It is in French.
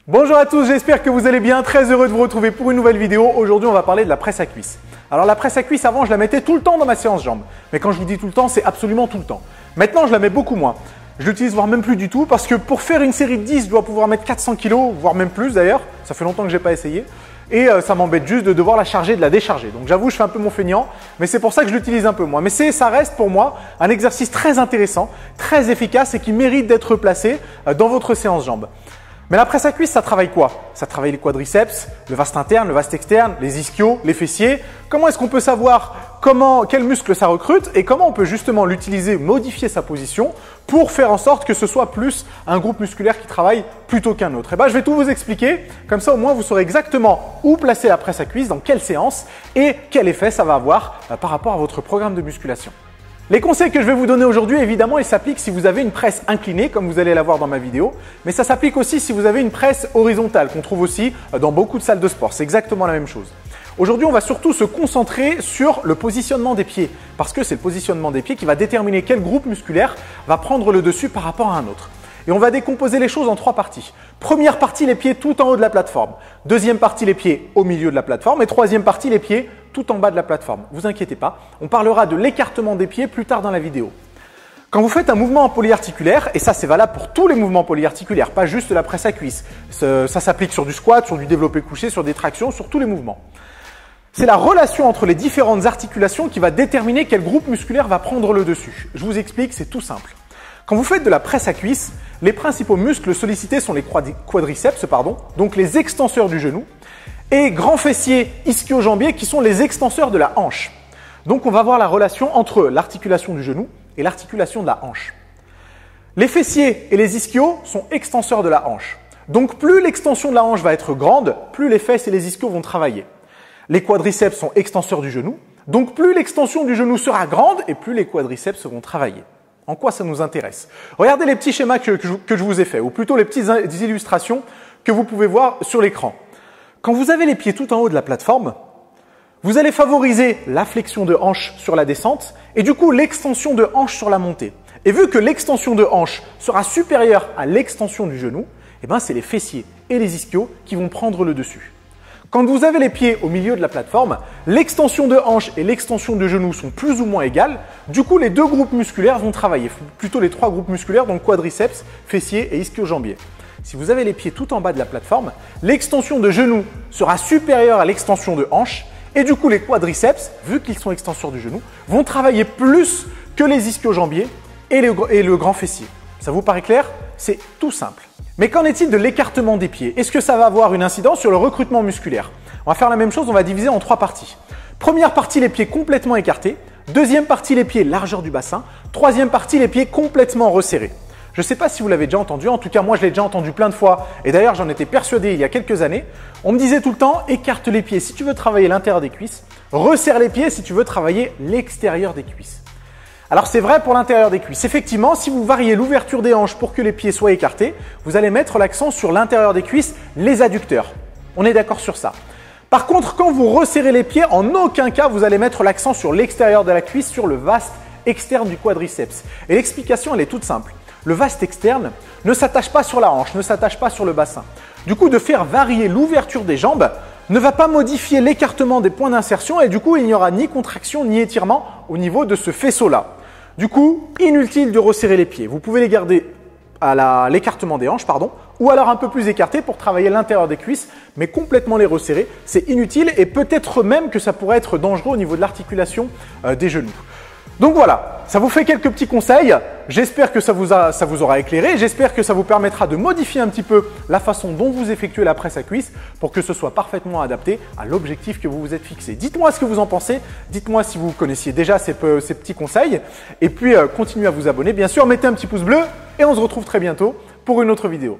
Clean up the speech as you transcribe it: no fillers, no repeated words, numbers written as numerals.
Bonjour à tous, j'espère que vous allez bien. Très heureux de vous retrouver pour une nouvelle vidéo. Aujourd'hui, on va parler de la presse à cuisse. Alors la presse à cuisse, avant, je la mettais tout le temps dans ma séance jambes. Mais quand je vous dis tout le temps, c'est absolument tout le temps. Maintenant, je la mets beaucoup moins. Je l'utilise voire même plus du tout parce que pour faire une série de 10, je dois pouvoir mettre 400 kg, voire même plus d'ailleurs. Ça fait longtemps que je n'ai pas essayé. Et ça m'embête juste de devoir la charger, de la décharger. Donc j'avoue, je fais un peu mon feignant, mais c'est pour ça que je l'utilise un peu moins. Mais ça reste pour moi un exercice très intéressant, très efficace et qui mérite d'être placé dans votre séance jambes. Mais la presse à cuisse, ça travaille quoi? Ça travaille les quadriceps, le vaste interne, le vaste externe, les ischios, les fessiers. Comment est-ce qu'on peut savoir quel muscle ça recrute et comment on peut justement l'utiliser, modifier sa position pour faire en sorte que ce soit plus un groupe musculaire qui travaille plutôt qu'un autre? Et ben, je vais tout vous expliquer. Comme ça, au moins, vous saurez exactement où placer la presse à cuisse, dans quelle séance et quel effet ça va avoir par rapport à votre programme de musculation. Les conseils que je vais vous donner aujourd'hui, évidemment, ils s'appliquent si vous avez une presse inclinée, comme vous allez la voir dans ma vidéo, mais ça s'applique aussi si vous avez une presse horizontale, qu'on trouve aussi dans beaucoup de salles de sport. C'est exactement la même chose. Aujourd'hui, on va surtout se concentrer sur le positionnement des pieds, parce que c'est le positionnement des pieds qui va déterminer quel groupe musculaire va prendre le dessus par rapport à un autre. Et on va décomposer les choses en 3 parties. Première partie, les pieds tout en haut de la plateforme. Deuxième partie, les pieds au milieu de la plateforme. Et troisième partie, les pieds tout en bas de la plateforme. Vous inquiétez pas, on parlera de l'écartement des pieds plus tard dans la vidéo. Quand vous faites un mouvement polyarticulaire, et ça c'est valable pour tous les mouvements polyarticulaires, pas juste la presse à cuisse, ça s'applique sur du squat, sur du développé couché, sur des tractions, sur tous les mouvements. C'est la relation entre les différentes articulations qui va déterminer quel groupe musculaire va prendre le dessus. Je vous explique, c'est tout simple. Quand vous faites de la presse à cuisse, les principaux muscles sollicités sont les quadriceps, donc les extenseurs du genou, et grands fessiers ischio-jambiers qui sont les extenseurs de la hanche. Donc on va voir la relation entre l'articulation du genou et l'articulation de la hanche. Les fessiers et les ischios sont extenseurs de la hanche. Donc plus l'extension de la hanche va être grande, plus les fesses et les ischios vont travailler. Les quadriceps sont extenseurs du genou, donc plus l'extension du genou sera grande et plus les quadriceps vont travailler. En quoi ça nous intéresse? Regardez les petits schémas que je vous ai faits, ou plutôt les petites illustrations que vous pouvez voir sur l'écran. Quand vous avez les pieds tout en haut de la plateforme, vous allez favoriser la flexion de hanche sur la descente et du coup l'extension de hanche sur la montée. Et vu que l'extension de hanche sera supérieure à l'extension du genou, eh ben c'est les fessiers et les ischios qui vont prendre le dessus. Quand vous avez les pieds au milieu de la plateforme, l'extension de hanche et l'extension de genou sont plus ou moins égales. Du coup, les 2 groupes musculaires vont travailler, plutôt les 3 groupes musculaires, donc quadriceps, fessiers et ischio-jambiers. Si vous avez les pieds tout en bas de la plateforme, l'extension de genou sera supérieure à l'extension de hanche et du coup, les quadriceps, vu qu'ils sont extenseurs du genou, vont travailler plus que les ischio-jambiers et le grand fessier. Ça vous paraît clair? C'est tout simple. Mais qu'en est-il de l'écartement des pieds? Est-ce que ça va avoir une incidence sur le recrutement musculaire? On va faire la même chose, on va diviser en 3 parties. Première partie, les pieds complètement écartés. Deuxième partie, les pieds largeur du bassin. Troisième partie, les pieds complètement resserrés. Je ne sais pas si vous l'avez déjà entendu, en tout cas moi je l'ai déjà entendu plein de fois et d'ailleurs j'en étais persuadé il y a quelques années. On me disait tout le temps, écarte les pieds si tu veux travailler l'intérieur des cuisses, resserre les pieds si tu veux travailler l'extérieur des cuisses. Alors c'est vrai pour l'intérieur des cuisses. Effectivement, si vous variez l'ouverture des hanches pour que les pieds soient écartés, vous allez mettre l'accent sur l'intérieur des cuisses, les adducteurs. On est d'accord sur ça. Par contre, quand vous resserrez les pieds, en aucun cas vous allez mettre l'accent sur l'extérieur de la cuisse, sur le vaste externe du quadriceps. Et l'explication elle est toute simple. Le vaste externe ne s'attache pas sur la hanche, ne s'attache pas sur le bassin. Du coup, de faire varier l'ouverture des jambes ne va pas modifier l'écartement des points d'insertion et du coup, il n'y aura ni contraction ni étirement au niveau de ce faisceau-là. Du coup, inutile de resserrer les pieds. Vous pouvez les garder à l'écartement des hanches, ou alors un peu plus écartés pour travailler l'intérieur des cuisses, mais complètement les resserrer. C'est inutile et peut-être même que ça pourrait être dangereux au niveau de l'articulation des genoux. Donc voilà, ça vous fait quelques petits conseils. J'espère que ça vous aura éclairé. J'espère que ça vous permettra de modifier un petit peu la façon dont vous effectuez la presse à cuisse pour que ce soit parfaitement adapté à l'objectif que vous vous êtes fixé. Dites-moi ce que vous en pensez. Dites-moi si vous connaissiez déjà ces petits conseils. Et puis, continuez à vous abonner. Bien sûr, mettez un petit pouce bleu et on se retrouve très bientôt pour une autre vidéo.